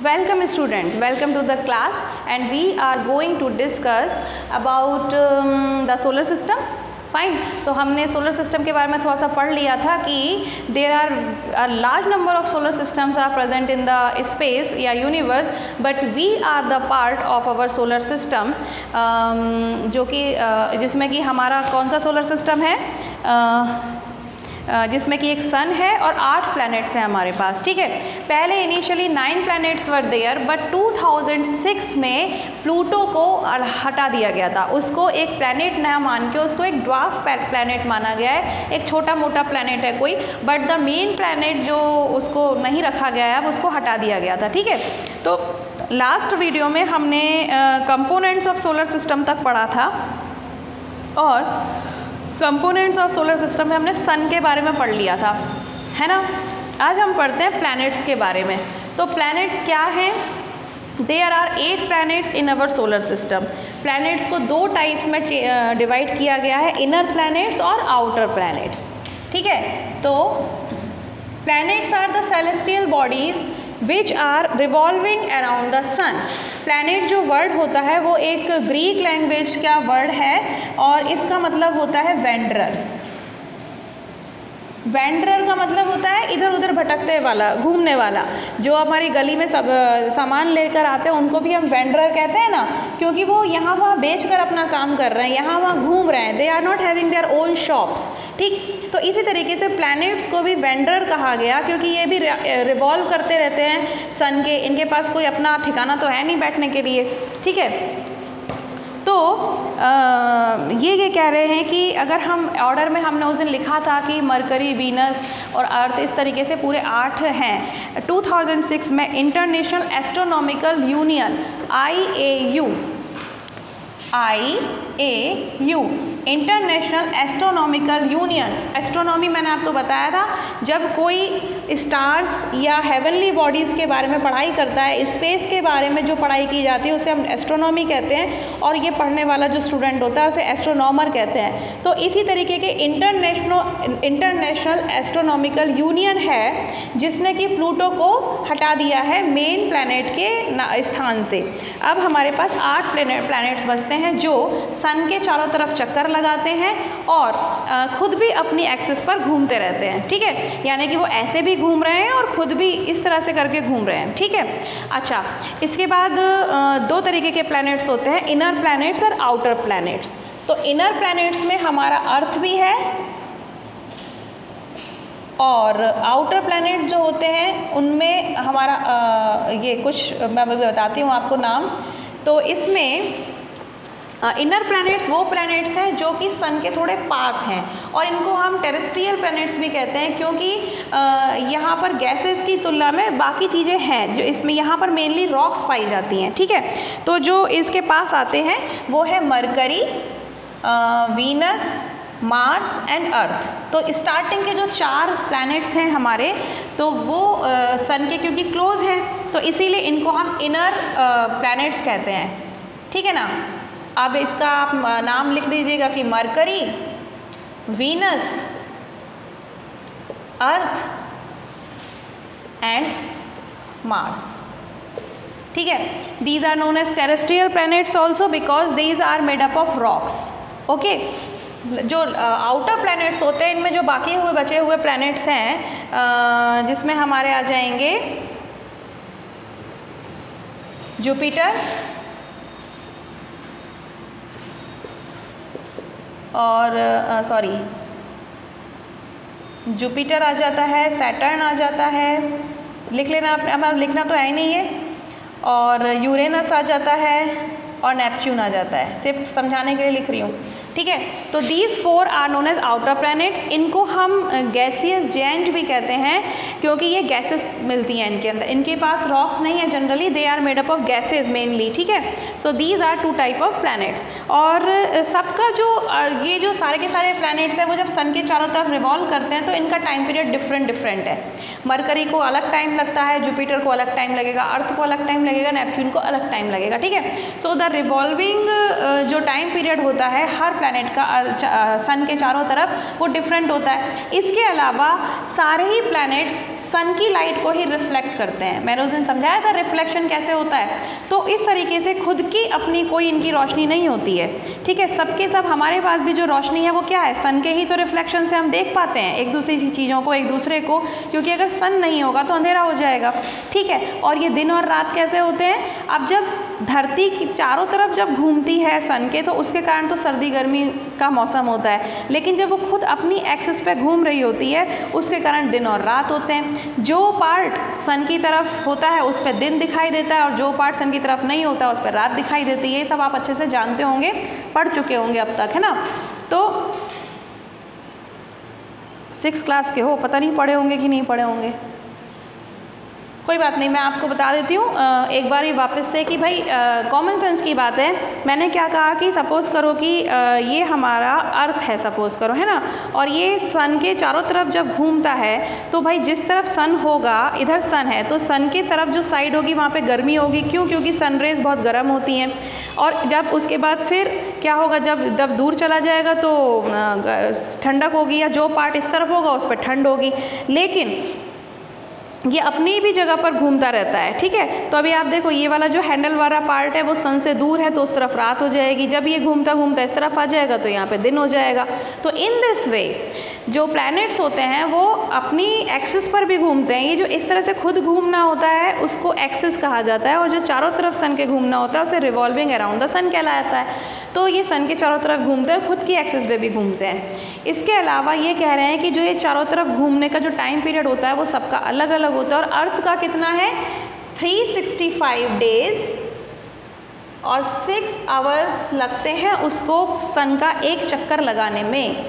Welcome student, welcome to the class and we are going to discuss about the solar system. Fine, तो हमने solar system के बारे में थोड़ा सा पढ़ लिया था कि there are a large number of solar systems are present in the space या universe, but we are the part of our solar system, जो कि जिसमें कि हमारा कौन सा सोलर सिस्टम है, जिसमें कि एक सन है और 8 प्लैनेट्स हैं हमारे पास. ठीक है, पहले initially 9 planets were there, but 2006 में प्लूटो को हटा दिया गया था. उसको एक प्लैनेट नया मान के उसको एक ड्वार्फ प्लैनेट माना गया है, एक छोटा मोटा प्लैनेट है कोई, बट द मेन प्लैनेट जो उसको नहीं रखा गया है अब उसको हटा दिया गया था. ठीक है, तो लास्ट वीडियो में हमने कंपोनेंट्स ऑफ सोलर सिस्टम तक पढ़ा था और कंपोनेंट्स ऑफ सोलर सिस्टम में हमने सन के बारे में पढ़ लिया था, है ना. आज हम पढ़ते हैं प्लैनेट्स के बारे में. तो प्लैनेट्स क्या हैं? There are 8 planets in our solar system. Planets को 2 टाइप्स में डिवाइड किया गया है, इनर प्लैनेट्स और आउटर प्लैनेट्स. ठीक है, तो planets are the celestial bodies which are revolving around the sun. Planet जो वर्ड होता है वो एक ग्रीक लैंग्वेज का वर्ड है और इसका मतलब होता है वेंडरर्स. वेंडरर का मतलब होता है इधर उधर भटकते वाला, घूमने वाला. जो हमारी गली में सब सामान लेकर आते हैं उनको भी हम वेंडरर कहते हैं ना, क्योंकि वो यहाँ वहाँ बेच कर अपना काम कर रहे हैं, यहाँ वहाँ घूम रहे हैं. They are not having their own shops. ठीक, तो इसी तरीके से प्लैनेट्स को भी वेंडरर कहा गया, क्योंकि ये भी रिवॉल्व करते रहते हैं सन के. इनके पास कोई अपना ठिकाना तो है नहीं बैठने के लिए. ठीक है, तो ये कह रहे हैं कि अगर हम ऑर्डर में हमने उस दिन लिखा था कि मरकरी, वीनस और अर्थ इस तरीके से पूरे 8 हैं. 2006 में international astronomical union IAU international astronomical union. Astronomy मैंने आपको बताया था, जब कोई स्टार्स या हेवनली बॉडीज़ के बारे में पढ़ाई करता है, स्पेस के बारे में जो पढ़ाई की जाती है उसे हम एस्ट्रोनॉमी कहते हैं, और ये पढ़ने वाला जो स्टूडेंट होता है उसे एस्ट्रोनॉमर कहते हैं. तो इसी तरीके के इंटरनेशनल एस्ट्रोनॉमिकल यूनियन है जिसने कि प्लूटो को हटा दिया है मेन प्लैनेट के स्थान से. अब हमारे पास 8 प्लैनेट्स बचते हैं जो सन के चारों तरफ चक्कर लगाते हैं और खुद भी अपनी एक्सिस पर घूमते रहते हैं. ठीक है, यानी कि वो ऐसे भी घूम रहे हैं और खुद भी इस तरह से करके घूम रहे हैं. ठीक है, अच्छा, इसके बाद 2 तरीके के प्लैनेट्स होते हैं, इनर प्लैनेट्स और आउटर प्लैनेट्स. तो इनर प्लैनेट्स में हमारा अर्थ भी है और आउटर प्लैनेट जो होते हैं उनमें हमारा ये कुछ मैं बताती हूँ आपको नाम. तो इसमें इनर प्लैनेट्स वो प्लैनेट्स हैं जो कि सन के थोड़े पास हैं, और इनको हम टेरेस्ट्रियल प्लैनेट्स भी कहते हैं, क्योंकि यहाँ पर गैसेस की तुलना में बाकी चीज़ें हैं जो इसमें, यहाँ पर मेनली रॉक्स पाई जाती हैं. ठीक है, तो जो इसके पास आते हैं वो है mercury, Venus, Mars and earth. तो स्टार्टिंग के जो 4 प्लैनेट्स हैं हमारे, तो वो सन के क्योंकि क्लोज हैं तो इसीलिए इनको हम इनर प्लैनेट्स कहते हैं. ठीक है ना. अब इसका आप नाम लिख दीजिएगा कि Mercury, Venus, Earth and Mars. ठीक है, these are known as terrestrial planets also because these are made up of rocks. Okay, जो आउटर प्लैनेट्स होते हैं इनमें जो बाकी हुए बचे हुए प्लैनेट्स हैं, जिसमें हमारे आ जाएंगे जुपिटर और जुपिटर आ जाता है, सैटर्न आ जाता है, लिख लेना आपने, अब लिखना तो है ही नहीं है, और यूरेनस आ जाता है और नेपच्यून आ जाता है. सिर्फ समझाने के लिए लिख रही हूँ. ठीक है, तो these 4 are known as outer planets. इनको हम गैसियस जेंट भी कहते हैं क्योंकि ये गैसेस मिलती हैं इनके अंदर, इनके पास रॉक्स नहीं है generally, they are made up of gases mainly. ठीक है, so these are 2 type of planets. और सब सबका जो ये जो सारे के सारे प्लैनेट्स हैं वो जब सन के चारों तरफ रिवॉल्व करते हैं तो इनका टाइम पीरियड डिफरेंट है। मरकरी को अलग टाइम लगता है, जुपिटर को अलग टाइम लगेगा, अर्थ को अलग टाइम लगेगा, नेपच्यून को अलग टाइम लगेगा, ठीक है। सो द रिवॉल्विंग जो टाइम पीरियड होता है हर प्लैनेट का सन के चारों तरफ वो डिफरेंट होता है। इसके अलावा सारे ही प्लैनेट्स सन की लाइट को ही रिफ्लेक्ट करते हैं। मैंने उस दिन समझाया था रिफ्लेक्शन कैसे होता है। तो इस तरीके से खुद की अपनी कोई इनकी रोशनी नहीं होती है, ठीक है। सबके सब हमारे पास भी जो रोशनी है वो क्या है, सन के ही तो रिफ्लेक्शन से हम देख पाते हैं एक दूसरी चीज़ों को, एक दूसरे को, क्योंकि अगर सन नहीं होगा तो अंधेरा हो जाएगा, ठीक है। और ये दिन और रात कैसे होते हैं, अब जब धरती की चारों तरफ जब घूमती है सन के तो उसके कारण तो सर्दी गर्मी का मौसम होता है, लेकिन जब वो खुद अपनी एक्सिस पे घूम रही होती है उसके कारण दिन और रात होते हैं। जो पार्ट सन की तरफ होता है उस पर दिन दिखाई देता है और जो पार्ट सन की तरफ नहीं होता उस पर रात दिखाई देती है। ये सब आप अच्छे से जानते होंगे, पढ़ चुके होंगे अब तक, है ना। तो 6th क्लास के हो, पता नहीं पढ़े होंगे कि नहीं पढ़े होंगे, कोई बात नहीं, मैं आपको बता देती हूँ एक बार ही वापस से कि भाई कॉमन सेंस की बात है। मैंने क्या कहा कि सपोज़ करो कि ये हमारा अर्थ है, सपोज़ करो, है ना, और ये सन के चारों तरफ जब घूमता है तो भाई जिस तरफ सन होगा, इधर सन है तो सन के तरफ जो साइड होगी वहाँ पे गर्मी होगी, क्यों, क्योंकि सन रेज़ बहुत गर्म होती हैं। और जब उसके बाद फिर क्या होगा, जब दूर चला जाएगा तो ठंडक होगी, या जो पार्ट इस तरफ होगा उस पर ठंड होगी। लेकिन ये अपनी भी जगह पर घूमता रहता है, ठीक है। तो अभी आप देखो ये वाला जो हैंडल वाला पार्ट है वो सन से दूर है तो उस तरफ रात हो जाएगी, जब ये घूमता घूमता इस तरफ आ जाएगा तो यहाँ पे दिन हो जाएगा। तो इन दिस वे जो प्लैनेट्स होते हैं वो अपनी एक्सिस पर भी घूमते हैं। ये जो इस तरह से खुद घूमना होता है उसको एक्सिस कहा जाता है, और जो चारों तरफ सन के घूमना होता है उसे रिवॉल्विंग अराउंड द सन कहलाता है। तो ये सन के चारों तरफ घूमते हैं, खुद की एक्सिस पे भी घूमते हैं। इसके अलावा ये कह रहे हैं कि जो ये चारों तरफ घूमने का जो टाइम पीरियड होता है वो सबका अलग अलग होता है। और अर्थ का कितना है, 365 डेज और 6 आवर्स लगते हैं उसको सन का एक चक्कर लगाने में।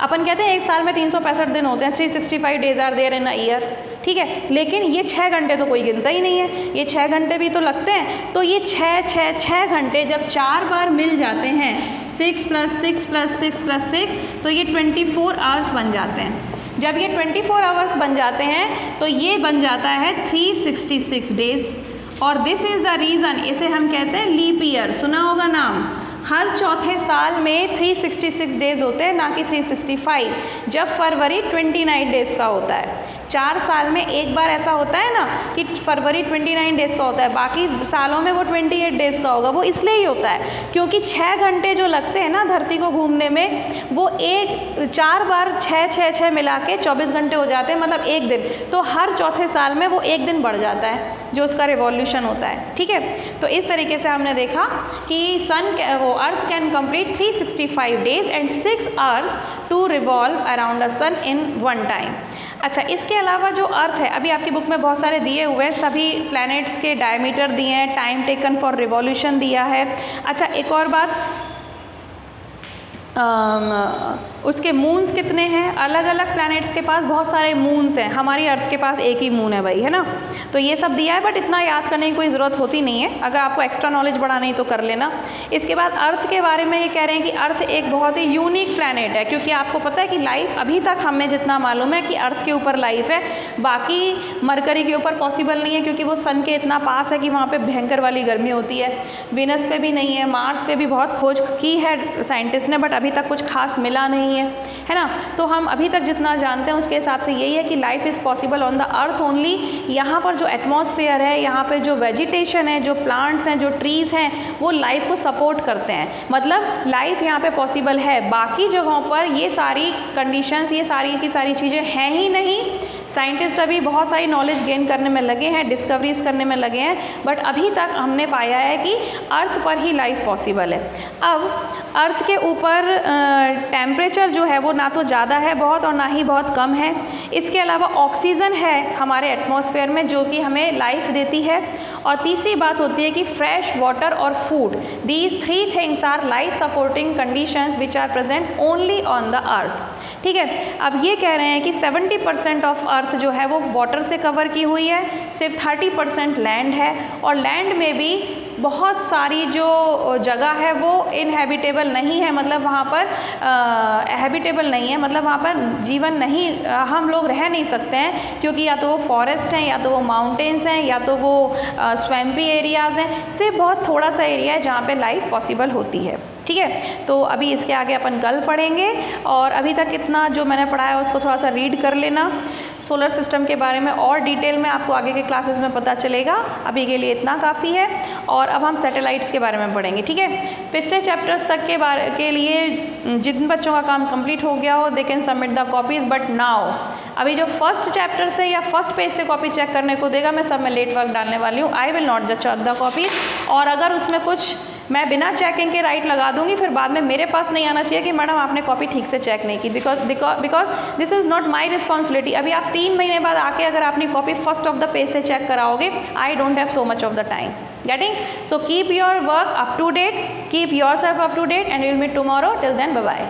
अपन कहते हैं एक साल में 365 दिन होते हैं, 365 days are there in a year, ठीक है। लेकिन ये 6 घंटे तो कोई गिनता ही नहीं है, ये 6 घंटे भी तो लगते हैं। तो ये 6 घंटे जब 4 बार मिल जाते हैं, 6 + 6 + 6 + 6, तो ये 24 आवर्स बन जाते हैं। जब ये 24 आवर्स बन जाते हैं तो ये बन जाता है 366 डेज। और दिस इज़ द रीज़न, इसे हम कहते हैं लीप ईयर, सुना होगा नाम। हर चौथे साल में 366 डेज़ होते हैं, ना कि 365। जब फरवरी 29 डेज़ का होता है, 4 साल में एक बार ऐसा होता है ना कि फरवरी 29 डेज़ का होता है, बाकी सालों में वो 28 डेज़ का होगा। वो इसलिए ही होता है क्योंकि 6 घंटे जो लगते हैं ना धरती को घूमने में, वो 4 बार 6 मिला के 24 घंटे हो जाते हैं, मतलब एक दिन। तो हर चौथे साल में वो एक दिन बढ़ जाता है जो उसका रिवॉल्यूशन होता है, ठीक है। तो इस तरीके से हमने देखा कि Earth can complete 365 days and 6 hours to revolve around the sun in one time. अच्छा, इसके अलावा जो अर्थ है, अभी आपकी बुक में बहुत सारे दिए हुए हैं, सभी प्लैनेट्स के डायमीटर दिए हैं, टाइम टेकन फॉर रिवॉल्यूशन दिया है। अच्छा, एक और बात, उसके मून्स कितने हैं, अलग अलग प्लैनेट्स के पास बहुत सारे मून्स हैं, हमारी अर्थ के पास एक ही मून है भाई, है ना। तो ये सब दिया है, बट इतना याद करने की कोई ज़रूरत होती नहीं है, अगर आपको एक्स्ट्रा नॉलेज बढ़ानी है तो कर लेना। इसके बाद अर्थ के बारे में ये कह रहे हैं कि अर्थ एक बहुत ही यूनिक प्लैनेट है, क्योंकि आपको पता है कि लाइफ अभी तक हमें जितना मालूम है कि अर्थ के ऊपर लाइफ है, बाकी मरकरी के ऊपर पॉसिबल नहीं है क्योंकि वो सन के इतना पास है कि वहाँ पर भयंकर वाली गर्मी होती है। विनस पे भी नहीं है, मार्स पे भी बहुत खोज की है साइंटिस्ट ने, बट अभी तक कुछ खास मिला नहीं है ना। तो हम अभी तक जितना जानते हैं उसके हिसाब से यही है कि life is possible on the earth only. यहाँ पर जो एटमॉस्फेयर है, यहाँ पे जो वेजिटेशन है, जो प्लांट्स हैं, जो ट्रीज़ हैं, वो लाइफ को सपोर्ट करते हैं, मतलब लाइफ यहाँ पे पॉसिबल है। बाकी जगहों पर ये सारी कंडीशंस, ये सारी की सारी चीज़ें हैं ही नहीं। साइंटिस्ट अभी बहुत सारी नॉलेज गेन करने में लगे हैं, डिस्कवरीज करने में लगे हैं, बट अभी तक हमने पाया है कि अर्थ पर ही लाइफ पॉसिबल है। अब अर्थ के ऊपर टेम्परेचर जो है वो ना तो ज़्यादा है बहुत और ना ही बहुत कम है। इसके अलावा ऑक्सीजन है हमारे एटमॉस्फेयर में जो कि हमें लाइफ देती है। और तीसरी बात होती है कि फ्रेश वाटर और food, these 3 things are life supporting conditions which are present only on the Earth. ठीक है। अब ये कह रहे हैं कि 70% ऑफ अर्थ जो है वो वाटर से कवर की हुई है, सिर्फ 30% लैंड है, और लैंड में भी बहुत सारी जो जगह है वो इनहेबिटेबल नहीं है, मतलब वहाँ पर हैबिटेबल नहीं है, मतलब वहाँ पर जीवन नहीं, हम लोग रह नहीं सकते हैं, क्योंकि या तो वो फॉरेस्ट हैं, या तो वो माउंटेन्स हैं, या तो वो स्वैम्पी एरियाज़ हैं, सिर्फ बहुत थोड़ा सा एरिया है जहाँ पे लाइफ पॉसिबल होती है। ठीक है, तो अभी इसके आगे अपन कल पढ़ेंगे, और अभी तक इतना जो मैंने पढ़ाया उसको थोड़ा सा रीड कर लेना। सोलर सिस्टम के बारे में और डिटेल में आपको आगे के क्लासेस में पता चलेगा, अभी के लिए इतना काफ़ी है। और अब हम सैटेलाइट्स के बारे में पढ़ेंगे। ठीक है, पिछले चैप्टर्स तक के लिए जिन बच्चों का काम कंप्लीट हो गया हो they can submit the copies, but now अभी जो फर्स्ट चैप्टर से या फर्स्ट पेज से कॉपी चेक करने को देगा, मैं सब में लेट वर्क डालने वाली हूँ। I will not check the copies, और अगर उसमें कुछ मैं बिना चेकिंग के राइट लगा दूंगी, फिर बाद में मेरे पास नहीं आना चाहिए कि मैडम आपने कॉपी ठीक से चेक नहीं की, because this is not my responsibility. अभी आप 3 महीने बाद आके अगर अपनी copy first of the page से चेक कराओगे, I don't have so much of the time getting, so keep your work up to date, keep yourself up to date, and will meet tomorrow. Till then, bye bye.